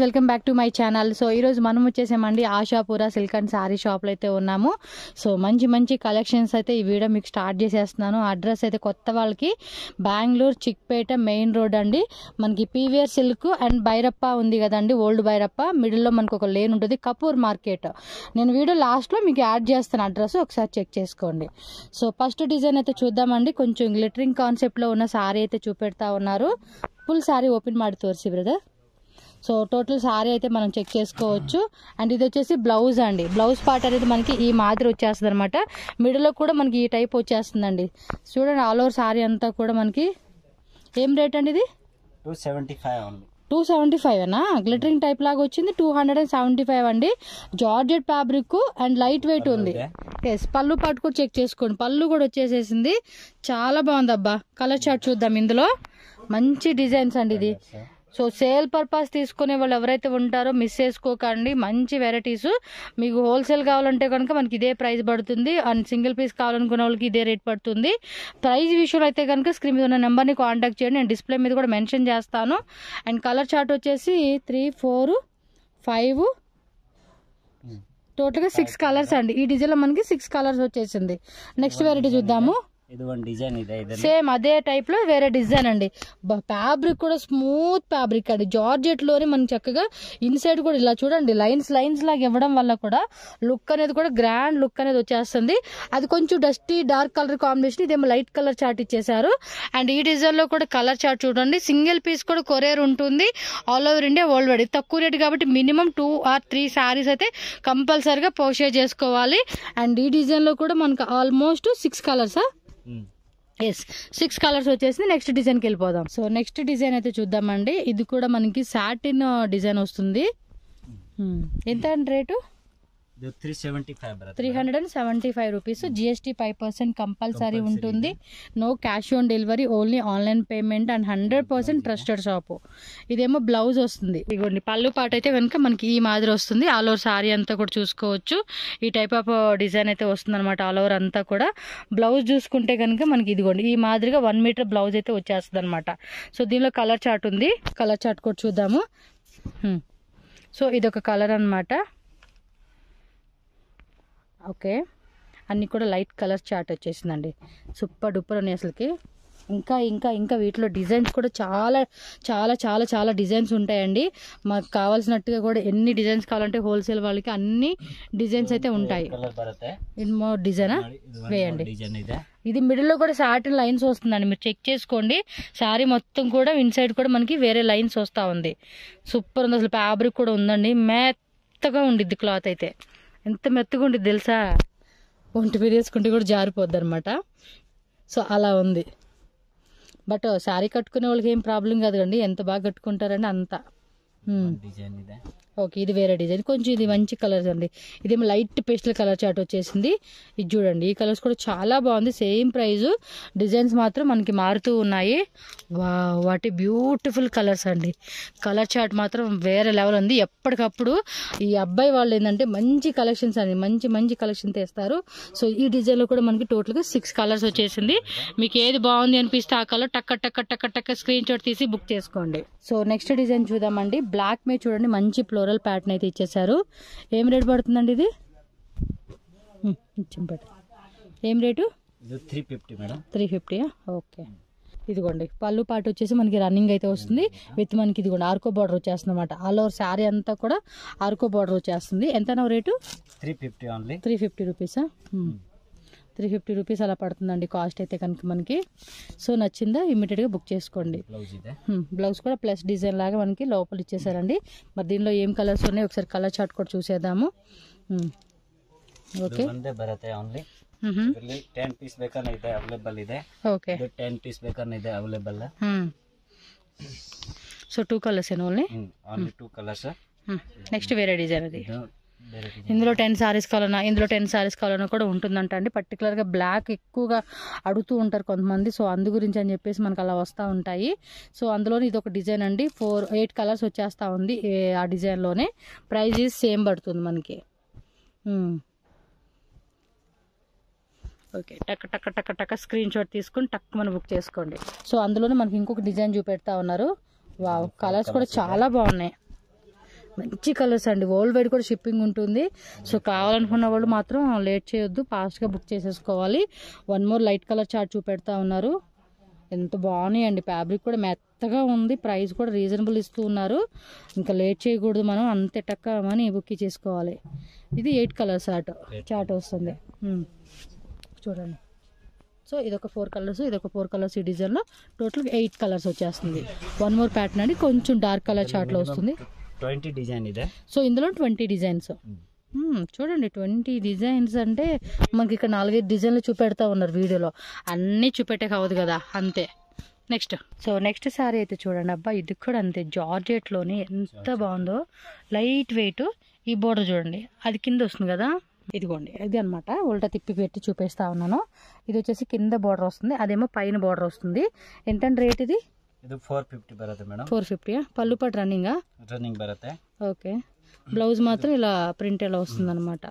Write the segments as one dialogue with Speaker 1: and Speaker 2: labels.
Speaker 1: Welcome back to my channel. So ఈరోజు మనం వచ్చేసామండి ఆశాపుర సిల్క్ అండ్ శారీ షాప్లో అయితే ఉన్నాము. సో మంచి మంచి కలెక్షన్స్ అయితే ఈ వీడియో మీకు స్టార్ట్ చేసేస్తున్నాను. అడ్రస్ అయితే కొత్త వాళ్ళకి బెంగళూరు చిక్పేట మెయిన్ రోడ్ అండి. మనకి పీవీఆర్ సిల్క్ అండ్ బైరప్ప ఉంది కదండి, ఓల్డ్ బైరప్ప మిడిల్లో మనకు ఒక లేన్ ఉంటుంది, కపూర్ మార్కెట్. నేను వీడియో లాస్ట్లో మీకు యాడ్ చేస్తాను అడ్రస్, ఒకసారి చెక్ చేసుకోండి. సో ఫస్ట్ డిజైన్ అయితే చూద్దామండి. కొంచెం గ్లిటరింగ్ కాన్సెప్ట్లో ఉన్న శారీ అయితే చూపెడతా ఉన్నారు. ఫుల్ శారీ ఓపెన్ ಮಾಡಿ ತೋರಿಸಿ బ్రదర్. సో టోటల్ సారీ అయితే మనం చెక్ చేసుకోవచ్చు. అండ్ ఇది వచ్చేసి బ్లౌజ్ అండి. బ్లౌజ్ పార్ట్ అనేది మనకి ఈ మాదిరి వచ్చేస్తుంది అనమాట. మిడిల్లో కూడా మనకి ఈ టైప్ వచ్చేస్తుందండి. చూడండి ఆల్ ఓవర్ సారీ అంతా కూడా మనకి ఏం రేట్ అండి ఇది? 275 అనా? గ్లిటరింగ్ టైప్ లాగా వచ్చింది. 275 అండి. Georgette fabric and light weight ఉంది. ఎస్, పళ్ళు పాటు కూడా చెక్ చేసుకోండి. పళ్ళు కూడా వచ్చేసేసింది. చాలా బాగుంది అబ్బా. కలర్ చార్ట్ చూద్దాం. ఇందులో మంచి డిజైన్స్ అండి ఇది. సో సేల్ పర్పస్ తీసుకునే వాళ్ళు ఎవరైతే ఉంటారో మిస్ చేసుకోకండి. మంచి వెరైటీస్. మీకు హోల్సేల్ కావాలంటే కనుక మనకి ఇదే ప్రైస్ పడుతుంది. అండ్ సింగిల్ పీస్ కావాలనుకునే వాళ్ళకి ఇదే రేట్ పడుతుంది. ప్రైస్ విషయంలో అయితే కనుక స్క్రీన్ మీద ఉన్న నెంబర్ని కాంటాక్ట్ చేయండి. నేను డిస్ప్లే మీద కూడా మెన్షన్ చేస్తాను. అండ్ కలర్ చార్ట్ వచ్చేసి 3, 4, 5 టోటల్గా 6 కలర్స్ అండి. ఈ డిజైన్లో మనకి 6 కలర్స్ వచ్చేసింది. నెక్స్ట్ వెరైటీ చూద్దాము. సేమ్ అదే టైప్ లో వేరే డిజైన్ అండి. ఫ్యాబ్రిక్ కూడా స్మూత్ ఫ్యాబ్రిక్ అండి. జార్జెట్ లోనే మనకి చక్కగా ఇన్సైడ్ కూడా ఇలా చూడండి లైన్స్ లాగా ఇవ్వడం వల్ల కూడా లుక్ అనేది కూడా గ్రాండ్ లుక్ అనేది వచ్చేస్తుంది. అది కొంచెం డస్టీ డార్క్ కలర్ కాంబినేషన్, ఇదేమో లైట్ కలర్ చార్ట్ ఇచ్చేసారు. అండ్ ఈ డిజైన్ లో కూడా కలర్ చార్ట్ చూడండి. సింగిల్ పీస్ కూడా కొరియర్ ఉంటుంది all over India, world wide. తక్కువ రేట్ కాబట్టి మినిమం 2 or 3 శారీస్ అయితే కంపల్సరీగా పర్చేజ్ చేసుకోవాలి. అండ్ ఈ డిజైన్ లో కూడా మనకు ఆల్మోస్ట్ 6 కలర్స్. ఎస్, 6 కలర్స్ వచ్చేసింది. నెక్స్ట్ డిజైన్కి వెళ్ళిపోదాం. సో నెక్స్ట్ డిజైన్ అయితే చూద్దామండి. ఇది కూడా మనకి సాటిన్ డిజైన్ వస్తుంది. ఎంత అండి రేటు? 375 రూపీస్. జిఎస్టీ 5% కంపల్సరీ ఉంటుంది. No cash on delivery, only online payment and 100% trusted shop. ఇదేమో బ్లౌజ్ వస్తుంది. ఇదిగోండి పళ్ళు పాట అయితే కనుక మనకి ఈ మాదిరి వస్తుంది. ఆల్ ఓవర్ సారీ అంతా కూడా చూసుకోవచ్చు. ఈ టైప్ ఆఫ్ డిజైన్ అయితే వస్తుంది అనమాట ఆల్ ఓవర్ అంతా కూడా. బ్లౌజ్ చూసుకుంటే కనుక మనకి ఇదిగోండి ఈ మాదిరిగా 1 మీటర్ బ్లౌజ్ అయితే వచ్చేస్తుంది అనమాట. సో దీనిలో కలర్ చార్ట్ ఉంది. కలర్ చార్ట్ కూడా చూద్దాము. సో ఇదొక కలర్ అనమాట. ఓకే, అన్నీ కూడా లైట్ కలర్ చార్ట్ వచ్చేసిందండి. సూపర్ డూపర్ ఉన్నాయి అసలుకి. ఇంకా ఇంకా ఇంకా వీటిలో డిజైన్స్ కూడా చాలా చాలా చాలా చాలా డిజైన్స్ ఉంటాయండి. మాకు కావాల్సినట్టుగా కూడా ఎన్ని డిజైన్స్ కావాలంటే హోల్సేల్ వాళ్ళకి అన్ని డిజైన్స్ అయితే ఉంటాయి. ఇన్మో డిజైనా వేయండి. ఇది మిడిల్లో కూడా సాటిన్ లైన్స్ వస్తుందండి, మీరు చెక్ చేసుకోండి. శారీ మొత్తం కూడా ఇన్సైడ్ కూడా మనకి వేరే లైన్స్ వస్తూ ఉంది. సూపర్ ఉంది అసలు. ఫ్యాబ్రిక్ కూడా ఉందండి. మెత్తగా ఉండిద్ది క్లాత్ అయితే. ఎంత మెత్తగా ఉంటుంది తెలుసా, ఒంటి మీద వేసుకుంటే కూడా జారిపోద్ది అనమాట. సో అలా ఉంది. బట్ శారీ కట్టుకునే వాళ్ళకి ఏం ప్రాబ్లం కాదు కండి, ఎంత బాగా కట్టుకుంటారండి అంత. ఓకే, ఇది వేరే డిజైన్. కొంచెం ఇది మంచి కలర్స్ అండి. ఇదేమో లైట్ పేస్టల్ కలర్ చార్ట్ వచ్చేసింది. ఇది చూడండి, ఈ కలర్స్ కూడా చాలా బాగుంది. సేమ్ ప్రైస్, డిజైన్స్ మాత్రం మనకి మారుతూ ఉన్నాయి. వాటి బ్యూటిఫుల్ కలర్స్ అండి. కలర్ చార్ట్ మాత్రం వేరే లెవెల్ ఉంది. ఎప్పటికప్పుడు ఈ అబ్బాయి వాళ్ళు ఏంటంటే మంచి కలెక్షన్స్ అండి, మంచి మంచి కలెక్షన్ తెస్తారు. సో ఈ డిజైన్లో కూడా మనకి టోటల్గా 6 కలర్స్ వచ్చేసింది. మీకు ఏది బాగుంది అనిపిస్తే ఆ కలర్ టక్క టక్క టక్క టక్క స్క్రీన్ షాట్ తీసి బుక్ చేసుకోండి. సో నెక్స్ట్ డిజైన్ చూద్దామండి. బ్లాక్ మీద చూడండి మంచి ఫ్లోరల్ ప్యాటర్న్ అయితే ఇచ్చేసారు. ఏం రేట్ పడుతుందండి ఇది? ఏం రేటు?
Speaker 2: 350 మేడం.
Speaker 1: 350. ఓకే, ఇదిగోండి పళ్ళు పాటు వచ్చేసి మనకి రన్నింగ్ అయితే వస్తుంది. విత్ మనకి ఇదిగోండి ఆర్కో బార్డర్ వచ్చేస్తుంది అనమాట. ఆల్ ఓవర్ శారీ అంతా కూడా ఆర్కో బార్డర్ వచ్చేస్తుంది. ఎంత రేటు?
Speaker 2: 350 ఓన్లీ.
Speaker 1: 350 రూపీసా? 350 రూపీస్ అలా పడుతుందండి కాస్ట్ అయితే కనుక మనకి. సో నచ్చిందా ఇమ్మీడియట్గా బుక్ చేసుకోండి. బ్లౌజ్ కూడా ప్లస్ డిజైన్ లాగా మనకి లోపల ఇచ్చేసారండి. మరి దీనిలో ఏం కలర్స్ ఉన్నాయి ఒకసారి కలర్ చార్ట్ కూడా చూసేద్దాము. ఓకే,
Speaker 2: 10 ಪೀಸ್ ಬೇಕಾದ್ರೆ ಇದೆ ಅವೈಲೇಬಲ್ ಇದೆ.
Speaker 1: ఓకే,
Speaker 2: 10 ಪೀಸ್ ಬೇಕಾದ್ರೆ ಇದೆ available.
Speaker 1: So 2 colours only.
Speaker 2: 2 colours.
Speaker 1: Next వేరే డిజైన్ అది. ఇందులో 10 సారీస్ కావాలన్నా, ఇందులో 10 సారీస్ కావాలన్నా కూడా ఉంటుందంట అండి. పర్టికులర్గా బ్లాక్ ఎక్కువగా అడుగుతూ ఉంటారు కొంతమంది. సో అందు గురించి అని చెప్పేసి మనకు అలా వస్తూ ఉంటాయి. సో అందులోనే ఇది ఒక డిజైన్ అండి. 8 కలర్స్ వచ్చేస్తూ ఉంది ఆ డిజైన్లోనే. ప్రైస్ సేమ్ పడుతుంది మనకి. ఓకే, టక్ టక్ టక్ టక్ స్క్రీన్ షాట్ తీసుకుని టక్ మనం బుక్ చేసుకోండి. సో అందులోనే మనకి ఇంకొక డిజైన్ చూపెడతా ఉన్నారు. వావ్, కలర్స్ కూడా చాలా బాగున్నాయి. మంచి కలర్స్ అండి, వరల్డ్ వైడ్ కూడా షిప్పింగ్ ఉంటుంది. సో కావాలనుకున్న వాళ్ళు మాత్రం లేట్ చేయొద్దు, ఫాస్ట్గా బుక్ చేసేసుకోవాలి. One more light colour chart చూపెడతా ఉన్నారు. ఎంత బాగున్నాయండి, ఫ్యాబ్రిక్ కూడా మెత్తగా ఉంది, ప్రైస్ కూడా రీజనబుల్ ఇస్తూ ఉన్నారు. ఇంకా లేట్ చేయకూడదు, మనం అంతే టక్క మనీ బుక్ చేసుకోవాలి. ఇది 8 కలర్స్ చార్ట్ వస్తుంది. చూడండి. సో ఇదొక 4 కలర్స్, ఇదొక 4 కలర్స్. ఈ డిజైన్లో టోటల్గా 8 కలర్స్ వచ్చేస్తుంది. వన్ మోర్ ప్యాటర్న్ అండి, కొంచెం డార్క్ కలర్ చార్ట్లో వస్తుంది.
Speaker 2: 20 డిజైన్ ಇದೆ.
Speaker 1: సో ఇందులో 20 డిజైన్స్. చూడండి, 20 డిజైన్స్ అంటే మనకి ఇక్కడ 4-5 డిజైన్లు చూపెడతా ఉన్నారు వీడియోలో, అన్నీ చూపెట్టే కావద్దు కదా, అంతే. నెక్స్ట్ శారీ అయితే చూడండి అబ్బా, ఇది కూడా అంతే, జార్జెట్లోని ఎంత బాగుందో, లైట్ వెయిట్. ఈ బోర్డర్ చూడండి, అది కింద వస్తుంది కదా, ఇదిగోండి ఇది అనమాట. ఉల్టా తిప్పి పెట్టి చూపిస్తా ఉన్నాను. ఇది వచ్చేసి కింద బోర్డర్ వస్తుంది, అదేమో పైన బోర్డర్ వస్తుంది. ఎంతంటే రేట్ ఇది?
Speaker 2: ಇದು 450 ಬರುತ್ತೆ ಮೇಡಮ್.
Speaker 1: 450. పళ్ళు పాటు రన్నింగ్
Speaker 2: ಬರುತ್ತೆ.
Speaker 1: ఓకే. బ్లౌజ్ మాత్రం ఇలా ప్రింట్ ఎలా వస్తుంది అనమాట.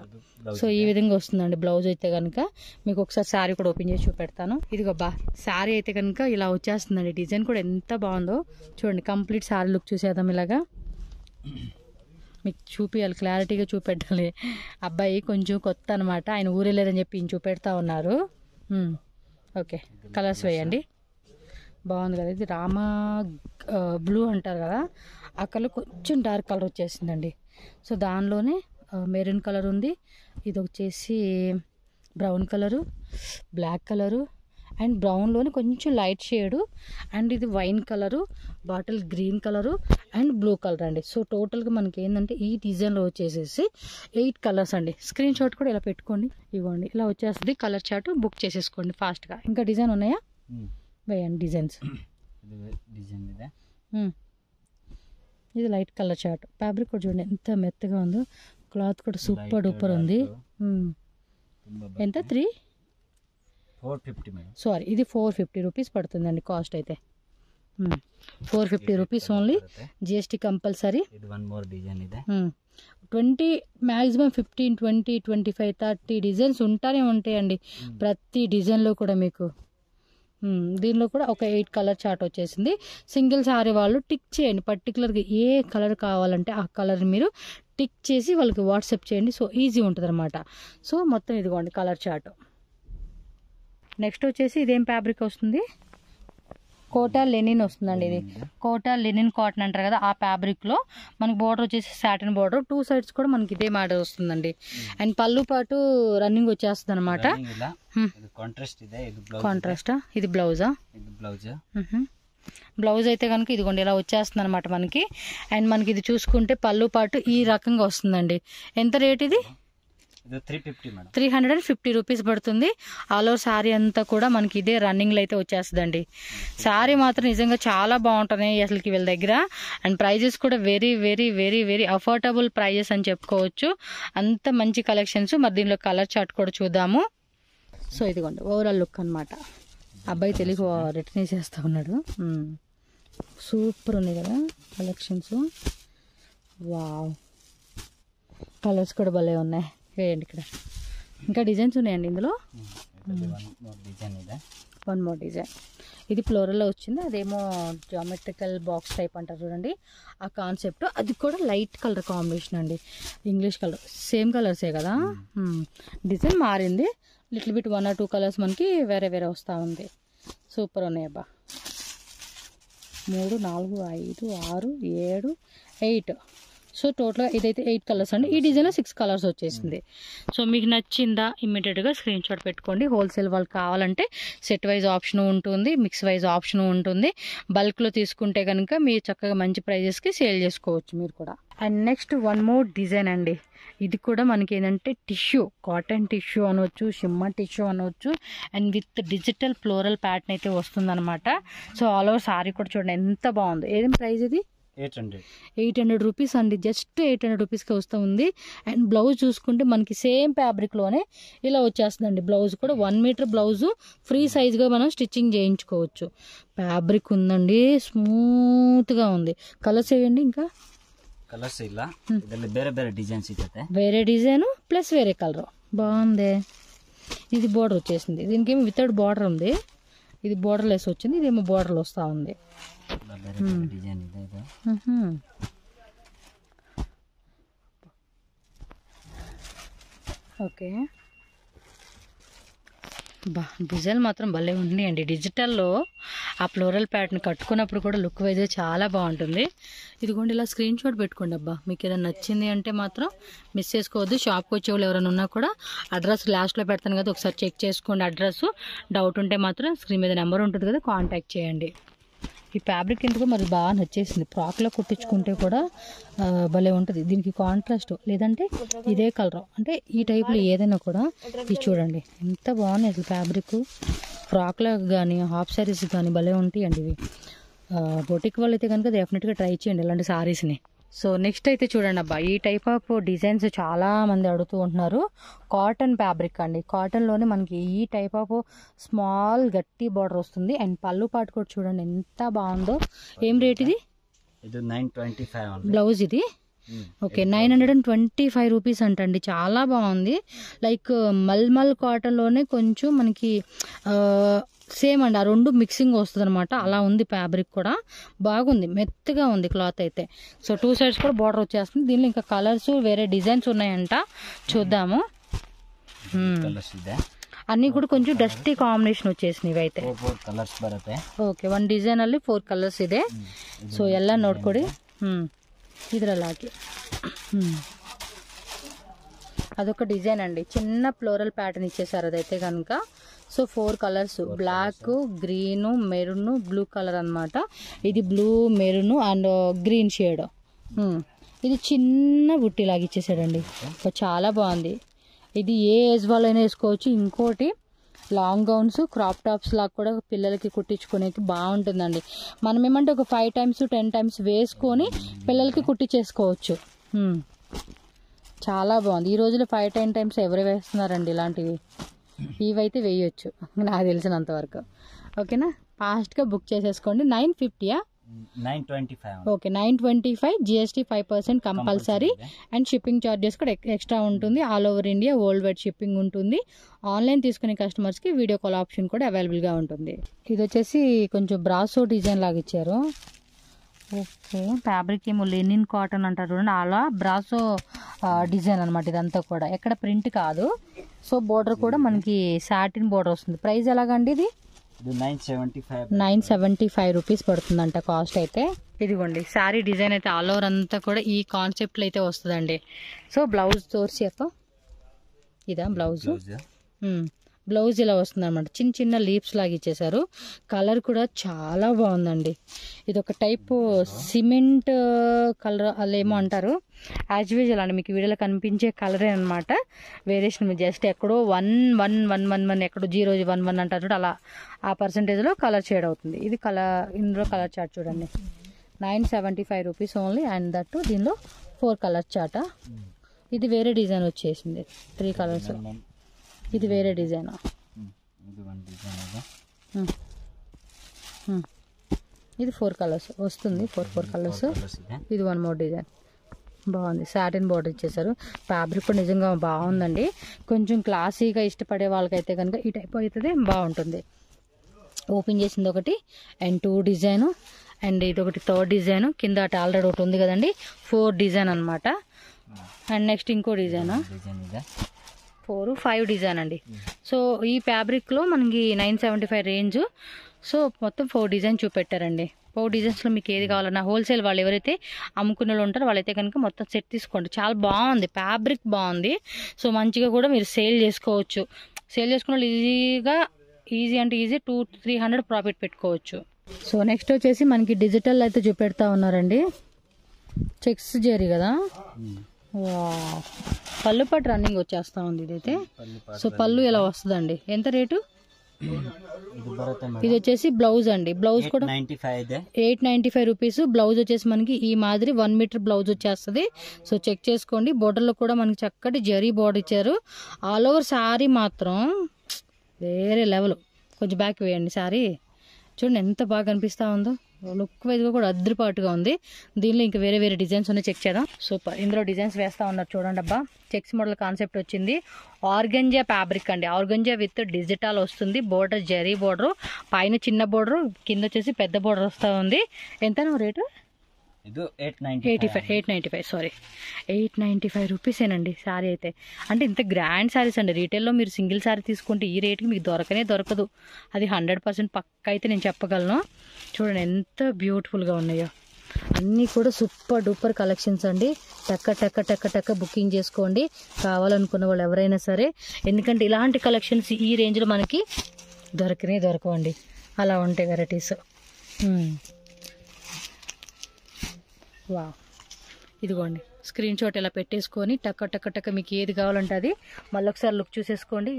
Speaker 1: సో ఈ విధంగా వస్తుందండి బ్లౌజ్ అయితే కనుక. మీకు ఒకసారి శారీ కూడా ఓపెన్ చేసి చూపెడతాను. ఇదిగోబ్బా, శారీ అయితే కనుక ఇలా వచ్చేస్తుందండి. డిజైన్ కూడా ఎంత బాగుందో చూడండి. కంప్లీట్ శారీ లుక్ చూసేద్దాం. ఇలాగా మీకు చూపించాలి, క్లారిటీగా చూపెట్టాలి. అబ్బాయి కొంచెం కొత్త అనమాట, ఆయన ఊరే లేదని చెప్పి ఈయన చూపెడతా ఉన్నారు. ఓకే, కలర్స్ వేయండి. బాగుంది కదా, ఇది రామా బ్లూ అంటారు కదా, ఆ కలర్ కొంచెం డార్క్ కలర్ వచ్చేసిందండి. సో దానిలోనే మెరూన్ కలర్ ఉంది, ఇది వచ్చేసి brown colour, black colour, and బ్రౌన్లోనే కొంచెం లైట్ షేడు, అండ్ ఇది wine colour, bottle green colour, and blue colour అండి. సో టోటల్గా మనకి ఏంటంటే ఈ డిజైన్లో వచ్చేసేసి 8 కలర్స్ అండి. స్క్రీన్ షాట్ కూడా ఇలా పెట్టుకోండి, ఇవ్వండి, ఇలా వచ్చేస్తుంది కలర్ చార్ట్. బుక్ చేసేసుకోండి ఫాస్ట్గా. ఇంకా డిజైన్ ఉన్నాయా? వేయండి డిజైన్స్. ఇది లైట్ కలర్ చార్ట్. ఫ్యాబ్రిక్ కూడా చూడండి ఎంత మెత్తగా ఉందో, క్లాత్ కూడా సూపర్ డూపర్ ఉంది. ఎంత?
Speaker 2: 450 మేడం.
Speaker 1: సారీ, ఇది 450 రూపీస్ పడుతుందండి కాస్ట్ అయితే. 450 రూపీస్ ఓన్లీ, జిఎస్టీ కంపల్సరీ.
Speaker 2: ఇది వన్ మోర్ డిజైన్ ಇದೆ.
Speaker 1: 20 మ్యాక్సిమం 15, 20, 25, 30 డిజైన్స్ ఉంటానే ఉంటాయండి ప్రతి డిజైన్లో కూడా మీకు. దీనిలో కూడా ఒక 8 కలర్ చార్ట్ వచ్చేసింది. సింగిల్ శారీ వాళ్ళు టిక్ చేయండి, పర్టికులర్గా ఏ కలర్ కావాలంటే ఆ కలర్ మీరు టిక్ చేసి వాళ్ళకి వాట్సాప్ చేయండి. సో ఈజీ ఉంటుంది అనమాట. సో మొత్తం ఇదిగోండి కలర్ చార్ట్. నెక్స్ట్ వచ్చేసి ఇదేం ఫ్యాబ్రిక్ వస్తుంది? కోటా లెనిన్ వస్తుందండి. ఇది కోటా లెనిన్ కాటన్ అంటారు కదా, ఆ ఫ్యాబ్రిక్లో మనకి బోర్డర్ వచ్చేసి సాటిన్ బోర్డర్, 2 సైడ్స్ కూడా మనకి ఇదే మోడల్ వస్తుందండి. అండ్ పళ్ళు పాటు రన్నింగ్ వచ్చేస్తుంది అనమాట. కాంట్రాస్టా? ఇది బ్లౌజా? బ్లౌజ్ అయితే కనుక ఇదిగోండి ఇలా వచ్చేస్తుంది అనమాట మనకి. అండ్ మనకి ఇది చూసుకుంటే పళ్ళు పాటు ఈ రకంగా వస్తుందండి. ఎంత రేట్ ఇది? 350 రూపీస్ పడుతుంది. ఆల్ ఓవర్ శారీ అంతా కూడా మనకి ఇదే రన్నింగ్లో అయితే వచ్చేస్తుందండి. శారీ మాత్రం నిజంగా చాలా బాగుంటున్నాయి అసలుకి వీళ్ళ దగ్గర. అండ్ ప్రైజెస్ కూడా very very very very affordable prices అని చెప్పుకోవచ్చు. అంత మంచి కలెక్షన్స్. మరి దీనిలో కలర్ చార్ట్ కూడా చూద్దాము. సో ఇదిగోండి ఓవరాల్ లుక్ అనమాట. అబ్బాయి తెలుగు రిటర్న్ చేస్తూ ఉన్నాడు. సూపర్ ఉన్నాయి కదా కలెక్షన్స్. వావ్, కలర్స్ కూడా భలే ఉన్నాయి. వేయండి ఇక్కడ. ఇంకా డిజైన్స్ ఉన్నాయండి ఇందులో. One more design. ఇది ఫ్లోరల్లో వచ్చింది, అదేమో జామెట్రికల్ బాక్స్ టైప్ అంటారు చూడండి, ఆ కాన్సెప్ట్. అది కూడా లైట్ కలర్ కాంబినేషన్ అండి, ఇంగ్లీష్ కలర్. సేమ్ కలర్సే కదా, డిజైన్ మారింది లిటిల్ బిట్. 1 or 2 కలర్స్ మనకి వేరే వేరే వస్తూ ఉంది. సూపర్ ఉన్నాయి అబ్బా. 3, 4, 5, 6, 7, 8. సో టోటల్గా ఇదైతే 8 కలర్స్ అండి. ఈ డిజైన్లో 6 కలర్స్ వచ్చేసింది. సో మీకు నచ్చిందా ఇమ్మీడియట్గా స్క్రీన్ షాట్ పెట్టుకోండి. హోల్సేల్ వాళ్ళకి కావాలంటే సెట్ వైజ్ ఆప్షన్ ఉంటుంది, మిక్స్ వైజ్ ఆప్షన్ ఉంటుంది. బల్క్లో తీసుకుంటే కనుక మీరు చక్కగా మంచి ప్రైజెస్కి సేల్ చేసుకోవచ్చు మీరు కూడా. And next one more design అండి. ఇది కూడా మనకి ఏంటంటే టిష్యూ, కాటన్ టిష్యూ అనవచ్చు, షిమ్మర్ టిష్యూ అనవచ్చు, and with digital floral pattern అయితే వస్తుందన్నమాట. సో ఆల్ ఓవర్ సారీ కూడా చూడండి ఎంత బాగుంది. ఏం ప్రైస్ ఇది? 800 రూపీస్ అండి. జస్ట్ 800 రూపీస్కి వస్తూ ఉంది. అండ్ బ్లౌజ్ చూసుకుంటే మనకి సేమ్ ఫ్యాబ్రిక్లోనే ఇలా వచ్చేస్తుందండి. బ్లౌజ్ కూడా 1 మీటర్ బ్లౌజు ఫ్రీ సైజ్గా మనం స్టిచ్చింగ్ చేయించుకోవచ్చు. ఫ్యాబ్రిక్ ఉందండి, స్మూత్గా ఉంది. కలర్స్ వేయండి. ఇంకా
Speaker 2: ಕಲರ್ಸ್ ಇಲ್ಲ, ಇದರಲ್ಲಿ ಬೇರೆ ಬೇರೆ ಡಿಸೈನ್ಸ್ ಇದೆ.
Speaker 1: వేరే డిజైన్ ప్లస్ వేరే కలర్. బాగుంది. ఇది బోర్డర్ వచ్చేసింది. దీనికి ఏమో వితౌట్ బార్డర్ ఉంది, ఇది బోర్డర్ లెస్ వచ్చింది, ఇదేమో బోర్డర్లో వస్తూ ఉంది. ఓకే. డిజైన్ మాత్రం భలే ఉన్నాయండి. డిజిటల్లో ఆ ఫ్లోరల్ ప్యాటర్న్ కట్టుకున్నప్పుడు కూడా లుక్ వైజ్ చాలా బాగుంటుంది. ఇదిగోండి ఇలా స్క్రీన్ షాట్ పెట్టుకోండి అబ్బా. మీకు ఏదైనా నచ్చింది అంటే మాత్రం మిస్ చేసుకోవద్దు. షాప్కి వచ్చే వాళ్ళు ఎవరైనా ఉన్నా కూడా అడ్రస్ లాస్ట్లో పెడతాను కదా, ఒకసారి చెక్ చేసుకోండి అడ్రస్. డౌట్ ఉంటే మాత్రం స్క్రీన్ మీద నెంబర్ ఉంటుంది కదా, కాంటాక్ట్ చేయండి. ఈ ఫ్యాబ్రిక్ ఎందుకో మరి బాగా నచ్చేసింది. ఫ్రాక్లో కుట్టించుకుంటే కూడా భలే ఉంటుంది. దీనికి కాంట్రాస్ట్ లేదంటే ఇదే కలర్, అంటే ఈ టైప్లో ఏదైనా కూడా ఇది చూడండి ఎంత బాగున్నాయి అసలు. ఫ్యాబ్రిక్ ఫ్రాక్లో కానీ హాఫ్ శారీస్ కానీ భలే ఉంటాయండి ఇవి. బొటిక్ వాళ్ళు అయితే కనుక డెఫినెట్గా ట్రై చేయండి ఇలాంటి శారీస్ని. సో నెక్స్ట్ అయితే చూడండి అబ్బా, ఈ టైప్ ఆఫ్ డిజైన్స్ చాలా మంది అడుగుతూ ఉంటున్నారు. కాటన్ ఫ్యాబ్రిక్ అండి. కాటన్లోనే మనకి ఈ టైప్ ఆఫ్ స్మాల్ గట్టి బార్డర్ వస్తుంది. అండ్ పళ్ళు పాటు కూడా చూడండి ఎంత బాగుందో. ఏం రేట్ ఇది?
Speaker 2: 925
Speaker 1: బ్లౌజ్ ఇది. ఓకే, 925 రూపీస్ అంటండి. చాలా బాగుంది. లైక్ మల్మల్ కాటన్లోనే కొంచెం మనకి సేమ్ అండి, ఆ రెండు మిక్సింగ్ వస్తుంది అనమాట. అలా ఉంది ఫ్యాబ్రిక్ కూడా, బాగుంది, మెత్తగా ఉంది క్లాత్ అయితే. సో 2 సైడ్స్ కూడా బార్డర్ వచ్చేస్తుంది. దీనిలో ఇంకా కలర్స్ వేరే డిజైన్స్ ఉన్నాయంట, చూద్దాము. అన్నీ కూడా కొంచెం డస్టీ కాంబినేషన్ వచ్చేసినవి ఇవైతే. ಓಕೆ, ಒಂದು ಡಿಸೈನ್ ಅಲ್ಲಿ 4 ಕಲರ್ಸ್ ಇದೆ. ಸೊ ಎಲ್ಲ ನೋಡ್ಕೊಡಿ. ఇదిలాగే అదొక డిజైన్ అండి. చిన్న ఫ్లోరల్ ప్యాటర్న్ ఇచ్చేసారు అదైతే కనుక. So 4 colours, black, green, maroon, blue colour అనమాట. ఇది blue, maroon and green shade. ఇది చిన్న బుట్టిలాగా ఇచ్చేసాడండి. చాలా బాగుంది. ఇది ఏ ఏజ్ వాళ్ళైనా వేసుకోవచ్చు. ఇంకోటి లాంగ్ గౌన్స్, క్రాప్ టాప్స్ లాగా కూడా పిల్లలకి కుట్టించుకునేకి బాగుంటుందండి. మనం ఏమంటే ఒక 5 టైమ్స్ 10 టైమ్స్ వేసుకొని పిల్లలకి కుట్టించేసుకోవచ్చు. చాలా బాగుంది. ఈ రోజులో 5-10 టైమ్స్ ఎవరు వేస్తున్నారండి ఇలాంటివి. ఇవైతే వేయొచ్చు నాకు తెలిసినంత వరకు. ఓకేనా, ఫాస్ట్గా బుక్ చేసేసుకోండి. 950 okay, 925 GST 5% compulsory. And shipping charges కూడా ఎక్స్ట్రా ఉంటుంది. All over India world wide shipping ఉంటుంది. ఆన్లైన్ తీసుకునే కస్టమర్స్కి వీడియో కాల్ ఆప్షన్ కూడా అవైలబుల్గా ఉంటుంది. ఇది వచ్చేసి కొంచెం బ్రాసో డిజైన్ లాగా ఇచ్చారు. ఓకే, ఫ్యాబ్రిక్ ఏమో లెనిన్ కాటన్ అంటారు చూడండి, అలా బ్రాసో డిజైన్ అనమాట. ఇదంతా కూడా ఎక్కడ ప్రింట్ కాదు. సో బోర్డర్ కూడా మనకి సాటిన్ బోర్డర్ వస్తుంది. ప్రైస్ ఎలాగండి ఇది? 975 రూపీస్ పడుతుందంట కాస్ట్ అయితే. ఇదిగోండి శారీ డిజైన్ అయితే ఆల్ ఓవర్ అంతా కూడా ఈ కాన్సెప్ట్లో అయితే వస్తుందండి. సో బ్లౌజ్ తోర్చి అప్ప, ఇదా బ్లౌజ్. బ్లౌజ్ ఇలా వస్తుంది అనమాట. చిన్న చిన్న లీవ్స్ లాగా ఇచ్చేసారు. కలర్ కూడా చాలా బాగుందండి. ఇది ఒక టైప్ సిమెంట్ కలర్ అలా ఏమో అంటారు. యాజ్ యూజువల్ అండి, మీకు వీడియోలో కనిపించే కలరే అనమాట. వేరియేషన్ జస్ట్ ఎక్కడో 1 ఎక్కడో 0.11 అంటారు, అలా ఆ పర్సంటేజ్లో కలర్ షేడ్ అవుతుంది. ఇది ఇందులో కలర్ చార్ట్ చూడండి. 975 రూపీస్ ఓన్లీ. అండ్ దట్టు దీనిలో 4 కలర్ చార్ట్. ఇది వేరే డిజైన్ వచ్చేసింది, 3 కలర్స్. ఇది వేరే డిజైన్. ఇది 4 కలర్స్ వస్తుంది. 4 కలర్స్. ఇది 1 మోర్ డిజైన్. బాగుంది. సాటిన్ బోర్డర్ ఇచ్చేసారు. ఫ్యాబ్రిక్ కూడా నిజంగా బాగుందండి. కొంచెం క్లాసీగా ఇష్టపడే వాళ్ళకైతే కనుక ఈ టైప్ అవుతుంది, బాగుంటుంది. ఓపెన్ చేసింది ఒకటి అండ్ 2 డిజైన్. అండ్ ఇది ఒకటి 3rd డిజైన్. కింద అటు ఆల్రెడీ ఒకటి ఉంది కదండి, 4 డిజైన్ అనమాట. అండ్ నెక్స్ట్ ఇంకో డిజైన్ 4, 5 డిజైన్ అండి. సో ఈ ఫ్యాబ్రిక్లో మనకి 975 రేంజ్. సో మొత్తం 4 డిజైన్ చూపెట్టారండి. 4 డిజైన్స్లో మీకు ఏది కావాలన్నా హోల్సేల్ వాళ్ళు ఎవరైతే అమ్ముకునే వాళ్ళు ఉంటారో వాళ్ళైతే కనుక మొత్తం సెట్ తీసుకోండి. చాలా బాగుంది, ఫ్యాబ్రిక్ బాగుంది. సో మంచిగా కూడా మీరు సేల్ చేసుకోవచ్చు. సేల్ చేసుకున్న వాళ్ళు ఈజీ అంటే ఈజీ 200-300 ప్రాఫిట్ పెట్టుకోవచ్చు. సో నెక్స్ట్ వచ్చేసి మనకి డిజిటల్ అయితే చూపెడతా ఉన్నారండి. చెక్స్ జరీ కదా. పళ్ళు పాటు రన్నింగ్ వచ్చేస్తా ఉంది ఇదైతే. సో పళ్ళు ఎలా వస్తుందండి, ఎంత రేటు? ఇది వచ్చేసి బ్లౌజ్ అండి. బ్లౌజ్ కూడా 895 రూపీస్. బ్లౌజ్ వచ్చేసి మనకి ఈ మాదిరి 1 మీటర్ బ్లౌజ్ వచ్చేస్తుంది. సో చెక్ చేసుకోండి. బోర్డర్లో కూడా మనకి చక్కటి జరీ బోర్డర్ ఇచ్చారు. ఆల్ ఓవర్ శారీ మాత్రం వేరే లెవెల్. కొంచెం బ్యాక్ వేయండి శారీ, చూడండి ఎంత బాగా కనిపిస్తూ ఉందో. లుక్ వైజ్గా కూడా అద్రిపాటుగా ఉంది. దీనిలో ఇంకా వేరే వేరే డిజైన్స్ ఉన్నాయి, చెక్ చేద్దాం. సూపర్. ఇందులో డిజైన్స్ వేస్తూ ఉన్నారు చూడండి అబ్బా. చెక్స్ మోడల్ కాన్సెప్ట్ వచ్చింది. ఆర్గంజా ఫ్యాబ్రిక్ అండి. ఆర్గంజా విత్ డిజిటల్ వస్తుంది. బోర్డర్ జరీ బోర్డర్, పైన చిన్న బోర్డర్, కింద వచ్చేసి పెద్ద బోర్డర్ వస్తూ ఉంది. ఎంత రేటు?
Speaker 2: ಇದು 895
Speaker 1: సారీ 895 రూపీసేనండి శారీ అయితే. అంటే ఇంత గ్రాండ్ శారీస్ అండి. రీటైల్లో మీరు సింగిల్ శారీ తీసుకుంటే ఈ రేట్కి మీకు దొరకదు. అది 100% పక్కా అయితే నేను చెప్పగలను. చూడండి ఎంత బ్యూటిఫుల్గా ఉన్నాయో. అన్నీ కూడా సూపర్ డూపర్ కలెక్షన్స్ అండి. టక్క బుకింగ్ చేసుకోండి కావాలనుకున్న వాళ్ళు ఎవరైనా సరే. ఎందుకంటే ఇలాంటి కలెక్షన్స్ ఈ రేంజ్లో మనకి దొరకవండి. అలా ఉంటాయి వెరైటీస్. వా, ఇదిగోండి స్క్రీన్ షాట్ ఇలా పెట్టేసుకొని టక్క మీకు ఏది కావాలంటే అది మళ్ళీ ఒకసారి లుక్ చూసేసుకోండి.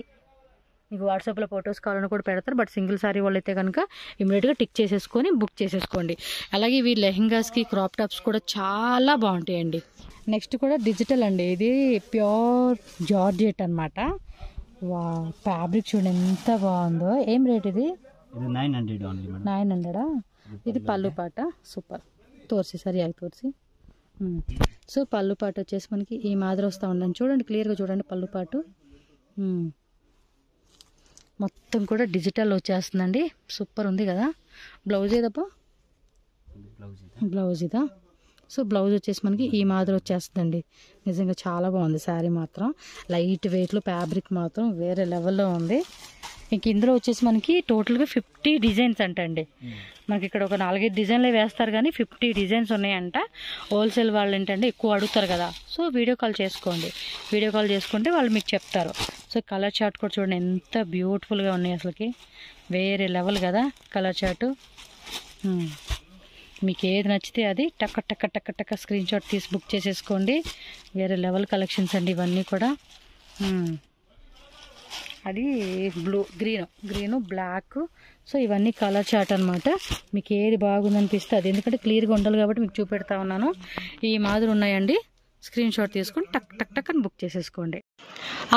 Speaker 1: మీకు వాట్సాప్లో ఫొటోస్ కావాలని కూడా పెడతారు. బట్ సింగిల్ సారీ వాళ్ళు అయితే కనుక ఇమీడియట్గా టిక్ చేసేసుకొని బుక్ చేసేసుకోండి. అలాగే ఇవి లెహెంగాస్కి క్రాప్ టాప్స్ కూడా చాలా బాగుంటాయండి. నెక్స్ట్ కూడా డిజిటల్ అండి. ఇది ప్యూర్ జార్జెట్ అనమాట. వా, ఫ్యాబ్రిక్ చూడండి ఎంత బాగుందో. ఏం రేట్ ఇది? 900. ఇది పళ్ళు పాట. సూపర్. సరియాಗಿ తోర్సి. సో పళ్ళు పాటు వచ్చేసి మనకి ఈ మాదిరి వస్తూ ఉండండి. చూడండి క్లియర్గా చూడండి పళ్ళు పాటు. మొత్తం కూడా డిజిటల్ వచ్చేస్తుందండి. సూపర్ ఉంది కదా. బ్లౌజ్ ఏదప్పా? బ్లౌజ్ ఇదా. సో బ్లౌజ్ వచ్చేసి మనకి ఈ మాదిరి వచ్చేస్తుందండి. నిజంగా చాలా బాగుంది శారీ మాత్రం. లైట్ వెయిట్లో ఫ్యాబ్రిక్ మాత్రం వేరే లెవెల్లో ఉంది. ఇంక ఇందులో వచ్చేసి మనకి టోటల్గా 50 డిజైన్స్ అంటండి. మనకి ఇక్కడ ఒక 4-5 డిజైన్లు వేస్తారు కానీ 50 డిజైన్స్ ఉన్నాయంట. హోల్సేల్ వాళ్ళు ఏంటంటే ఎక్కువ అడుగుతారు కదా. సో వీడియో కాల్ చేసుకోండి. వీడియో కాల్ చేసుకుంటే వాళ్ళు మీకు చెప్తారు. సో కలర్ చార్ట్ కూడా చూడండి ఎంత బ్యూటిఫుల్గా ఉన్నాయి. అసలుకి వేరే లెవెల్ కదా కలర్ చార్టు. మీకు ఏది నచ్చితే అది టక్క స్క్రీన్ షాట్ తీసి బుక్ చేసేసుకోండి. వేరే లెవెల్ కలెక్షన్స్ అండి ఇవన్నీ కూడా. అది గ్రీను బ్లాక్. సో ఇవన్నీ కలర్ చార్ట్ అనమాట. మీకు ఏది బాగుందనిపిస్తే అది. ఎందుకంటే క్లియర్గా ఉండాలి కాబట్టి మీకు చూపెడతా ఉన్నాను. ఈ మాదిరి ఉన్నాయండి. స్క్రీన్ షాట్ తీసుకొని టక్ అని బుక్ చేసేసుకోండి.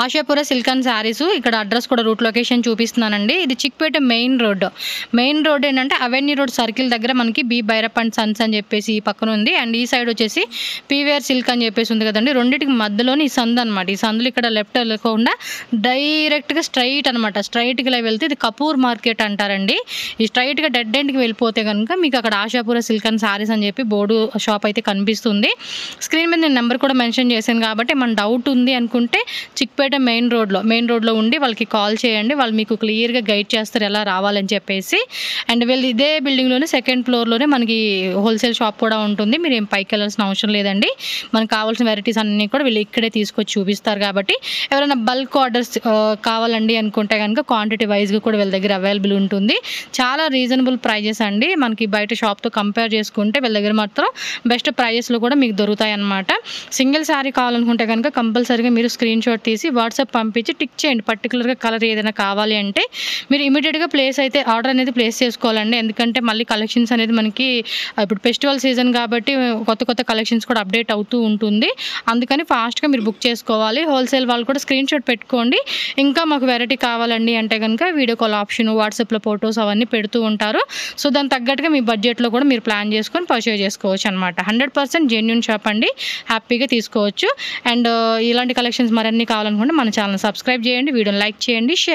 Speaker 1: Ashapura silk and saris. ఇక్కడ అడ్రస్ కూడా రూట్ లొకేషన్ చూపిస్తున్నానండి. ఇది చిక్పేట మెయిన్ రోడ్ ఏంటంటే అవెన్యూ రోడ్ సర్కిల్ దగ్గర మనకి బి భైరప్ అండ్ సన్స్ అని చెప్పేసి ఈ పక్కన ఉంది. అండ్ ఈ సైడ్ వచ్చేసి పీవేర్ సిల్క్ అని చెప్పేసి ఉంది కదండి. రెండింటికి మధ్యలోని ఈ సందు అనమాట. ఈ సందులో ఇక్కడ లెఫ్ట్ వెళ్ళకుండా డైరెక్ట్గా స్ట్రైట్ అనమాట. స్ట్రైట్గా వెళ్తే ఇది కపూర్ మార్కెట్ అంటారండి. ఈ స్ట్రైట్గా డెడ్ ఎండ్కి వెళ్ళిపోతే కనుక మీకు అక్కడ ఆశాపుర సిల్క్ అండ్ శారీస్ అని చెప్పి బోర్డు షాప్ అయితే కనిపిస్తుంది. స్క్రీన్ మీద నేను నెంబర్ కూడా మెన్షన్ చేశాను కాబట్టి మన డౌట్ ఉంది అనుకుంటే చిక్పేట మెయిన్ రోడ్లో ఉండి వాళ్ళకి కాల్ చేయండి. వాళ్ళు మీకు క్లియర్గా గైడ్ చేస్తారు ఎలా రావాలని చెప్పేసి. అండ్ వీళ్ళు ఇదే బిల్డింగ్లోనే సెకండ్ ఫ్లోర్లోనే మనకి హోల్సేల్ షాప్ కూడా ఉంటుంది. మీరు ఏం పైకి వెళ్ళాల్సిన అవసరం లేదండి. మనకు కావాల్సిన వెరైటీస్ అన్నీ కూడా వీళ్ళు ఇక్కడే తీసుకొచ్చి చూపిస్తారు. కాబట్టి ఎవరైనా బల్క్ ఆర్డర్స్ కావాలండి అనుకుంటే కనుక క్వాంటిటీ వైజ్గా కూడా వీళ్ళ దగ్గర అవైలబుల్ ఉంటుంది. చాలా రీజనబుల్ ప్రైజెస్ అండి. మనకి బయట షాప్తో కంపేర్ చేసుకుంటే వీళ్ళ దగ్గర మాత్రం బెస్ట్ ప్రైజెస్లో కూడా మీకు దొరుకుతాయి అన్నమాట. సింగిల్ శారీ కావాలనుకుంటే కనుక కంపల్సరీగా మీరు స్క్రీన్ షాట్ తీసి వాట్సాప్ పంపించి టిక్ చేయండి. పర్టికులర్గా కలర్ ఏదైనా కావాలి అంటే మీరు ఇమీడియట్గా ఆర్డర్ అనేది ప్లేస్ చేసుకోవాలండి. ఎందుకంటే మళ్ళీ కలెక్షన్స్ అనేది మనకి ఇప్పుడు ఫెస్టివల్ సీజన్ కాబట్టి కొత్త కలెక్షన్స్ కూడా అప్డేట్ అవుతూ ఉంటుంది. అందుకని ఫాస్ట్గా మీరు బుక్ చేసుకోవాలి. హోల్సేల్ వాళ్ళు కూడా స్క్రీన్ షాట్ పెట్టుకోండి. ఇంకా మాకు వెరైటీ కావాలండి అంటే కనుక వీడియో కాల్ ఆప్షన్, వాట్సాప్లో ఫొటోస్ అవన్నీ పెడుతూ ఉంటారు. సో దాని తగ్గట్టుగా మీ బడ్జెట్లో కూడా మీరు ప్లాన్ చేసుకొని పర్చేజ్ చేసుకోవచ్చు అనమాట. 100% జెన్యూన్ షాప్ అండి. హ్యాపీగా తీసుకోవచ్చు. అండ్ ఇలాంటి కలెక్షన్స్ మరన్నీ కావాలనుకుంటే మన ఛానల్ సబ్స్క్రైబ్ చేయండి, వీడియోని లైక్ చేయండి, షేర్